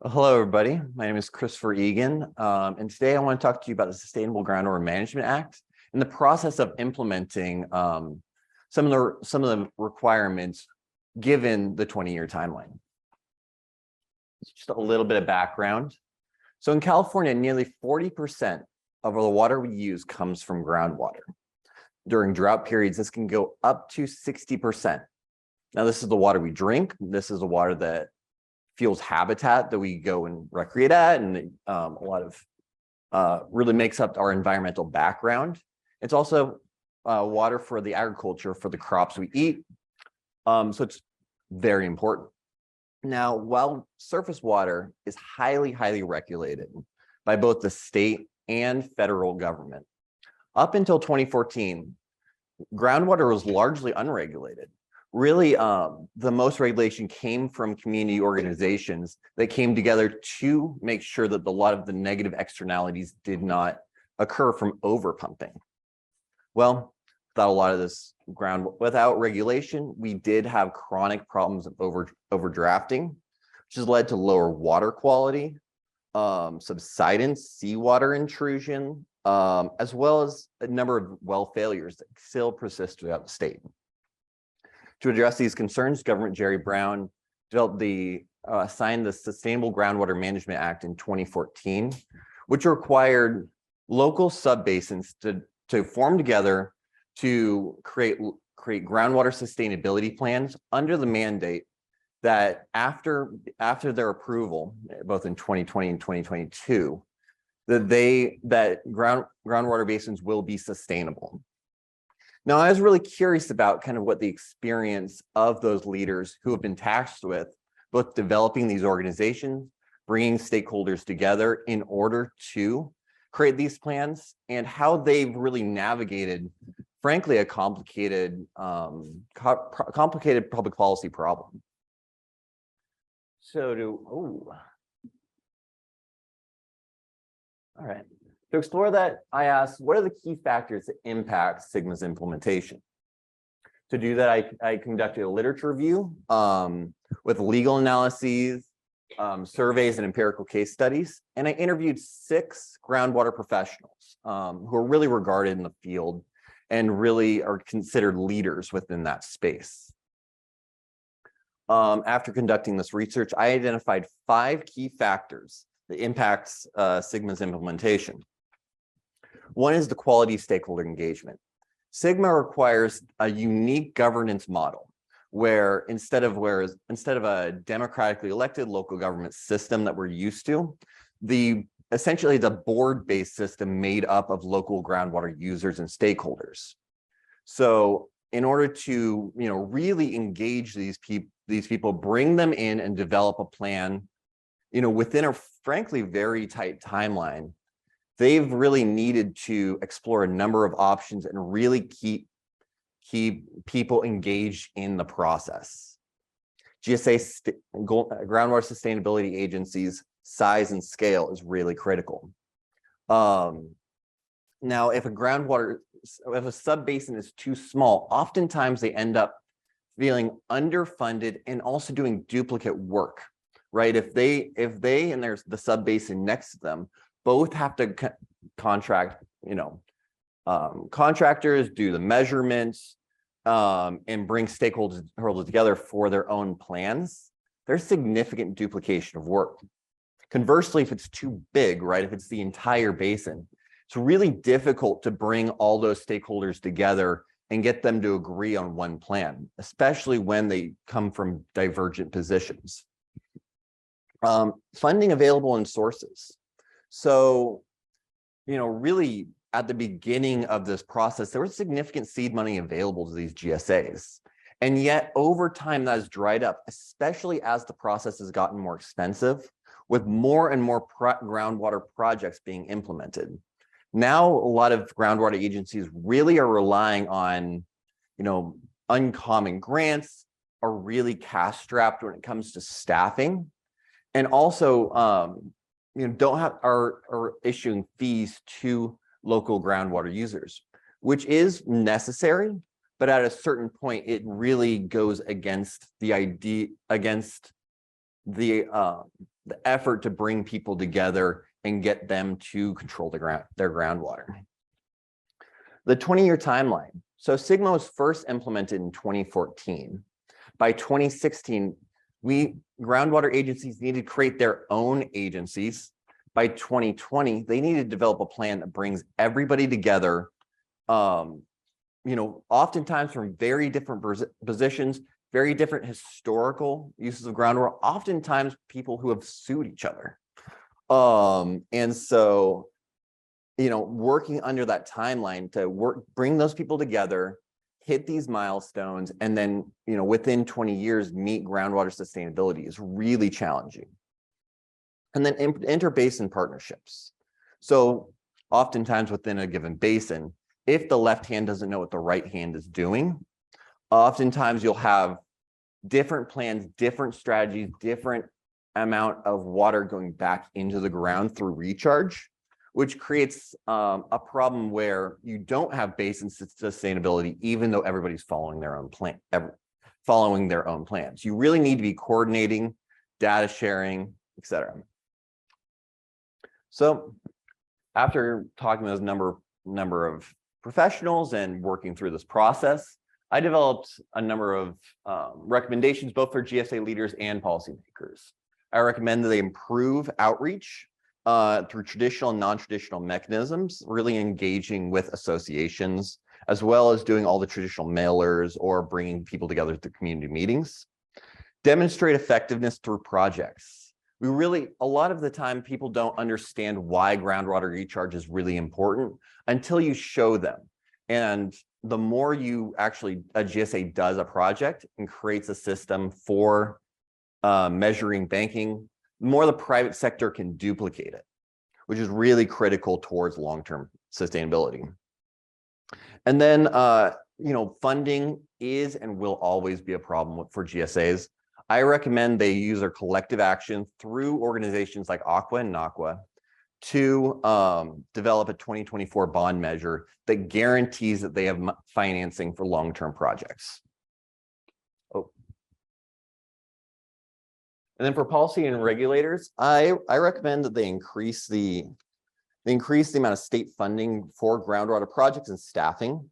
Hello, everybody. My name is Christopher Egan, and today I want to talk to you about the Sustainable Groundwater Management Act and the process of implementing some of the requirements given the 20-year timeline. Just a little bit of background. So in California, nearly 40% of the water we use comes from groundwater. During drought periods, this can go up to 60%. Now, this is the water we drink. This is the water that fuels habitat that we go and recreate at, and a lot of really makes up our environmental background. It's also water for the agriculture, for the crops we eat. So it's very important. Now, while surface water is highly, highly regulated by both the state and federal government, up until 2014, groundwater was largely unregulated. Really, the most regulation came from community organizations that came together to make sure that a lot of the negative externalities did not occur from overpumping. Well, without a lot of this without regulation, we did have chronic problems of overdrafting, which has led to lower water quality, subsidence, seawater intrusion, as well as a number of well failures that still persist throughout the state. To address these concerns, Governor Jerry Brown developed signed the Sustainable Groundwater Management Act in 2014, which required local subbasins to form together to create groundwater sustainability plans under the mandate that after their approval, both in 2020 and 2022, that groundwater basins will be sustainable. Now, I was really curious about kind of what the experience of those leaders who have been tasked with both developing these organizations, bringing stakeholders together in order to create these plans, and how they've really navigated, frankly, a complicated public policy problem. So all right. To explore that, I asked, what are the key factors that impact SGMA's implementation? To do that, I conducted a literature review with legal analyses, surveys, and empirical case studies. And I interviewed 6 groundwater professionals who are really regarded in the field and really are considered leaders within that space. After conducting this research, I identified 5 key factors that impacts SGMA's implementation. One is the quality of stakeholder engagement. SGMA requires a unique governance model where instead of a democratically elected local government system that we're used to, essentially the board-based system made up of local groundwater users and stakeholders. So in order to really engage these people, bring them in and develop a plan, within a frankly very tight timeline, they've really needed to explore a number of options and really keep people engaged in the process. GSA groundwater sustainability agencies' size and scale is really critical. Now, if a subbasin is too small, oftentimes they end up feeling underfunded and also doing duplicate work, right? If they and there's the subbasin next to them, both have to contract, contractors, do the measurements, and bring stakeholders together for their own plans. There's significant duplication of work. Conversely, if it's too big, right, if it's the entire basin, it's really difficult to bring all those stakeholders together and get them to agree on one plan, especially when they come from divergent positions. Funding available and sources. So, really at the beginning of this process, there was significant seed money available to these GSAs. And yet over time that has dried up, especially as the process has gotten more expensive, with more and more groundwater projects being implemented. Now, a lot of groundwater agencies really are relying on, uncommon grants, are really cash strapped when it comes to staffing, and also are issuing fees to local groundwater users, which is necessary, but at a certain point, it really goes against the effort to bring people together and get them to control their groundwater. The 20-year timeline. So SGMA was first implemented in 2014. By 2016, groundwater agencies needed to create their own agencies. By 2020, they needed to develop a plan that brings everybody together, oftentimes from very different positions, very different historical uses of groundwater, oftentimes people who have sued each other. And so, working under that timeline to bring those people together, hit these milestones, and then, within 20 years, meet groundwater sustainability is really challenging. And then inter-basin partnerships. So oftentimes within a given basin, if the left hand doesn't know what the right hand is doing, oftentimes you'll have different plans, different strategies, different amount of water going back into the ground through recharge, which creates a problem where you don't have basin sustainability, even though everybody's following their own plans. You really need to be coordinating, data sharing, etc. So after talking to a number of professionals and working through this process, I developed a number of recommendations, both for GSA leaders and policymakers. I recommend that they improve outreach through traditional and non-traditional mechanisms, really engaging with associations, as well as doing all the traditional mailers or bringing people together through community meetings. Demonstrate effectiveness through projects. A lot of the time, people don't understand why groundwater recharge is really important until you show them. And the more a GSA does a project and creates a system for measuring banking, the more the private sector can duplicate it, which is really critical towards long-term sustainability. And then, funding is and will always be a problem for GSAs. I recommend they use their collective action through organizations like AQUA and NAQUA to develop a 2024 bond measure that guarantees that they have financing for long-term projects. Oh. And then for policy and regulators, I recommend that they increase the amount of state funding for groundwater projects and staffing,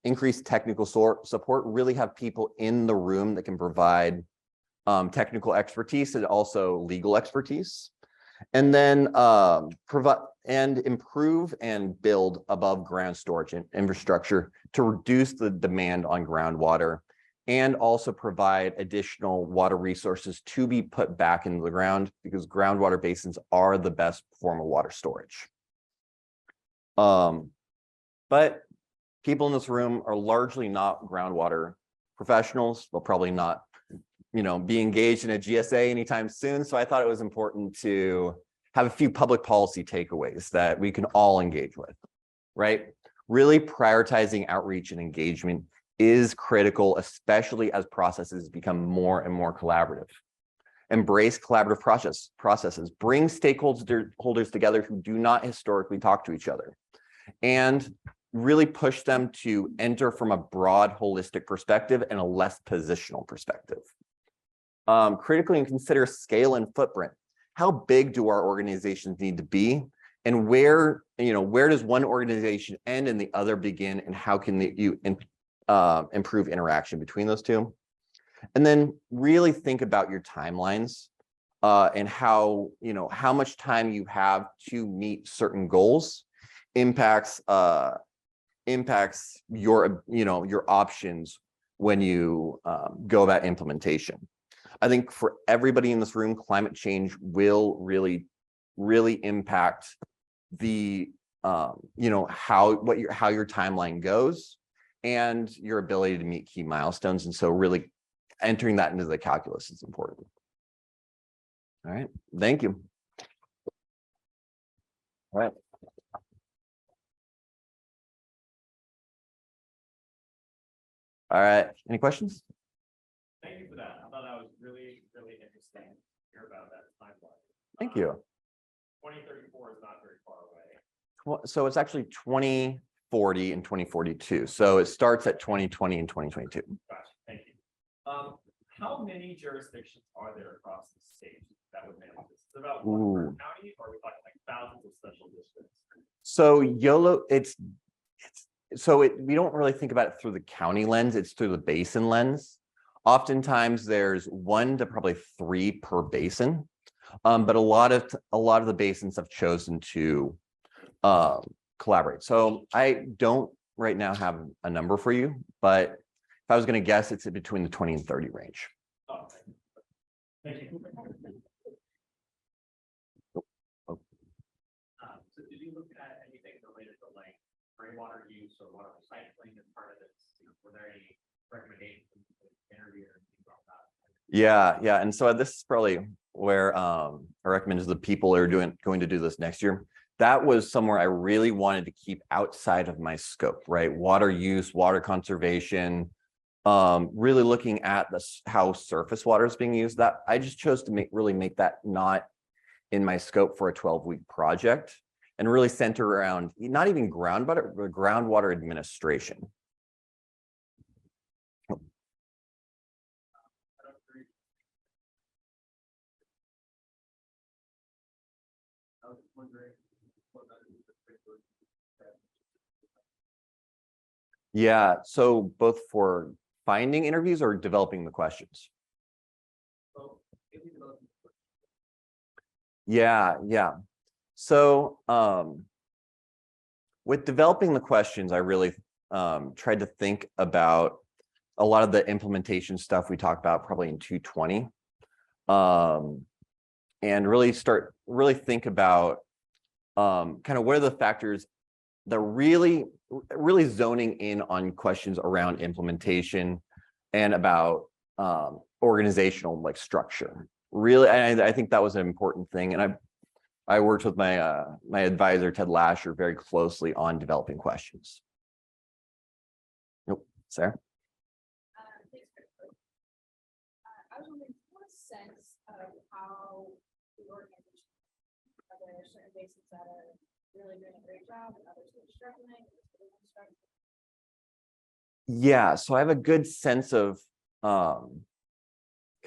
increase technical support, really have people in the room that can provide technical expertise and also legal expertise, and then provide and improve and build above ground storage infrastructure to reduce the demand on groundwater, and also provide additional water resources to be put back into the ground, because groundwater basins are the best form of water storage. But people in this room are largely not groundwater professionals. They'll probably not be engaged in a GSA anytime soon. So I thought it was important to have a few public policy takeaways that we can all engage with, right? Really prioritizing outreach and engagement is critical, especially as processes become more and more collaborative. Embrace collaborative processes, bring stakeholders together who do not historically talk to each other, and really push them to enter from a broad, holistic perspective and a less positional perspective. Critically consider scale and footprint. How big do our organizations need to be? And where does one organization end and the other begin? And how can you improve interaction between those two? And then really think about your timelines and how much time you have to meet certain goals impacts your options when you go about implementation. I think for everybody in this room, climate change will really impact the how your timeline goes and your ability to meet key milestones. And so really entering that into the calculus is important. All right, thank you. All right. All right, any questions? Thank you for that. I thought that was really interesting to hear about that timeline. Thank you. 2034 is not very far away. So it's actually 2040 and 2042. So it starts at 2020 and 2022. Gotcha. Thank you. how many jurisdictions are there across the state that would manage this? Is it about one per county, or are we talking like thousands of special districts? So YOLO, we don't really think about it through the county lens, it's through the basin lens. Oftentimes there's 1 to probably 3 per basin. But a lot of the basins have chosen to collaborate. So I don't right now have a number for you, but if I was going to guess, it's between the 20 and 30 range. Oh, thank you. So did you look at anything related to like rainwater use or water recycling as part of this? Were there any recommendations interview or anything about that? Yeah. And so this is probably where I recommend to the people who are going to do this next year. That was somewhere I really wanted to keep outside of my scope, right? Water use, water conservation, really looking at how surface water is being used. That I just chose to make that not in my scope for a 12-week project, and really center around not even groundwater, but groundwater administration. Yeah, so both for finding interviews or developing the questions? Yeah. So with developing the questions, I really tried to think about a lot of the implementation stuff we talked about probably in 220. And really think about kind of what are the factors that really zoning in on questions around implementation and about organizational like structure. Really, I think that was an important thing. And I worked with my my advisor, Ted Lasher, very closely on developing questions. Nope, Sarah? I was wondering, what sense of how the organization, are there certain basins that are really doing a great job and others that are struggling? Yeah, so I have a good sense of kind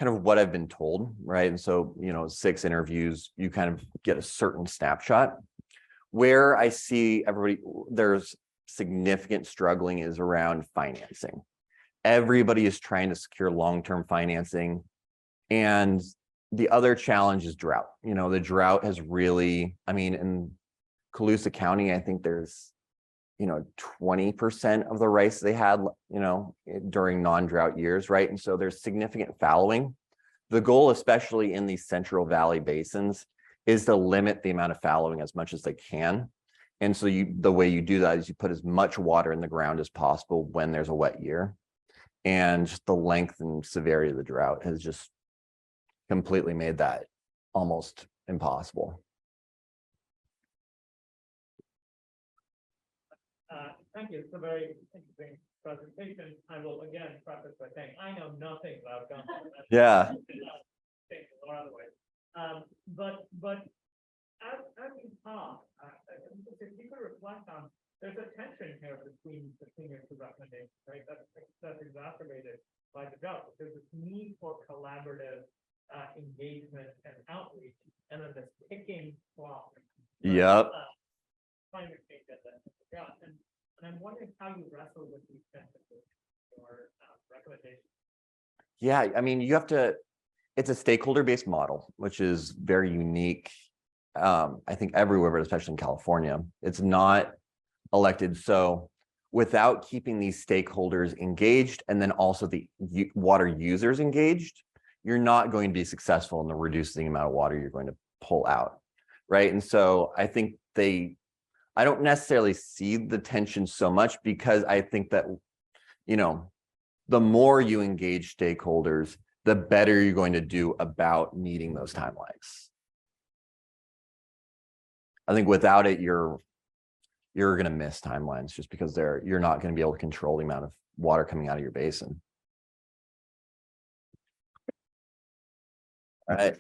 of what I've been told, right? And so, 6 interviews, you kind of get a certain snapshot. Where I see there's significant struggling is around financing. Everybody is trying to secure long-term financing. And the other challenge is drought. The drought has really, in Colusa County, I think there's 20% of the rice they had, during non-drought years, right? And so there's significant fallowing. The goal, especially in these Central Valley basins, is to limit the amount of fallowing as much as they can. And so the way you do that is you put as much water in the ground as possible when there's a wet year. And just the length and severity of the drought has just completely made that almost impossible. Thank you. It's a very interesting presentation. I will again preface by saying I know nothing about gunpowder. Yeah. But as you talk, if you could reflect on, there's a tension here between your 2 recommendations, right? That's exacerbated by the drought. There's this need for collaborative engagement and outreach, and then this ticking clock. Yep. Climate change and the drought. And I'm wondering how you wrestle with these tensions with your recommendations. Yeah, it's a stakeholder-based model, which is very unique, I think everywhere, but especially in California. It's not elected. So without keeping these stakeholders engaged and then also the water users engaged, you're not going to be successful in the reducing amount of water you're going to pull out, right? And so I think I don't necessarily see the tension so much, because I think that, the more you engage stakeholders, the better you're going to do about meeting those timelines. I think without it, you're going to miss timelines just because you're not going to be able to control the amount of water coming out of your basin. All right.